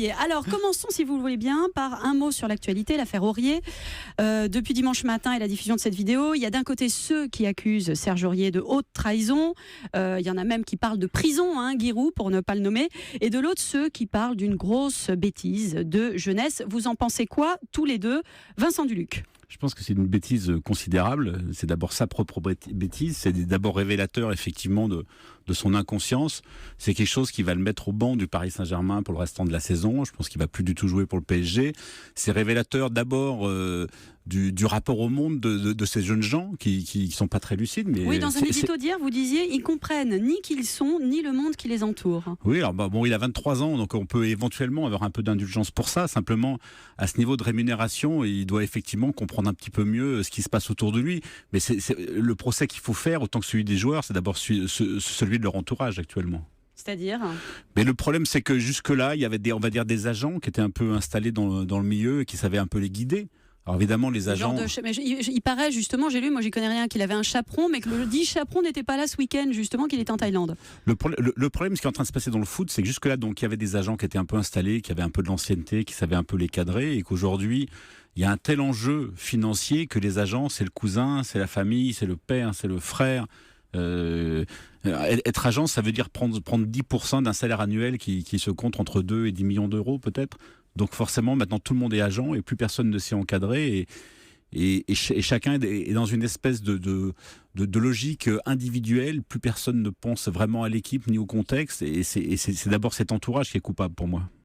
Alors, commençons, si vous le voulez bien, par un mot sur l'actualité, l'affaire Aurier. Depuis dimanche matin et la diffusion de cette vidéo, il y a d'un côté ceux qui accusent Serge Aurier de haute trahison. Il y en a même qui parlent de prison, Giroud, pour ne pas le nommer. Et de l'autre, ceux qui parlent d'une grosse bêtise de jeunesse. Vous en pensez quoi, tous les deux? Vincent Duluc. Je pense que c'est une bêtise considérable. C'est d'abord sa propre bêtise. C'est d'abord révélateur, effectivement, de son inconscience. C'est quelque chose qui va le mettre au banc du Paris Saint-Germain pour le restant de la saison. Je pense qu'il va plus du tout jouer pour le PSG. C'est révélateur d'abord du rapport au monde de ces jeunes gens qui sont pas très lucides. Mais oui, dans un édito d'hier, vous disiez ils comprennent ni qui ils sont, ni le monde qui les entoure. Oui, alors bon, il a 23 ans, donc on peut éventuellement avoir un peu d'indulgence pour ça. Simplement, à ce niveau de rémunération, il doit effectivement comprendre un petit peu mieux ce qui se passe autour de lui. Mais c'est le procès qu'il faut faire, autant que celui des joueurs, c'est d'abord celui de leur entourage actuellement. C'est-à-dire ? Mais le problème, c'est que jusque-là, il y avait des agents qui étaient un peu installés dans le milieu et qui savaient un peu les guider. Alors évidemment, les agents... Mais il paraît justement, j'ai lu, moi j'y connais rien, qu'il avait un chaperon, mais que le dit chaperon n'était pas là ce week-end, justement, qu'il était en Thaïlande. Le problème, ce qui est en train de se passer dans le foot, c'est que jusque-là, donc, il y avait des agents qui étaient un peu installés, qui avaient un peu de l'ancienneté, qui savaient un peu les cadrer, et qu'aujourd'hui, il y a un tel enjeu financier que les agents, c'est le cousin, c'est la famille, c'est le père, c'est le frère. Être agent, ça veut dire prendre 10% d'un salaire annuel qui se compte entre 2 et 10 millions d'euros peut-être. Donc forcément, maintenant tout le monde est agent et plus personne ne s'y encadrer et chacun est dans une espèce de logique individuelle. Plus personne ne pense vraiment à l'équipe ni au contexte et c'est d'abord cet entourage qui est coupable pour moi.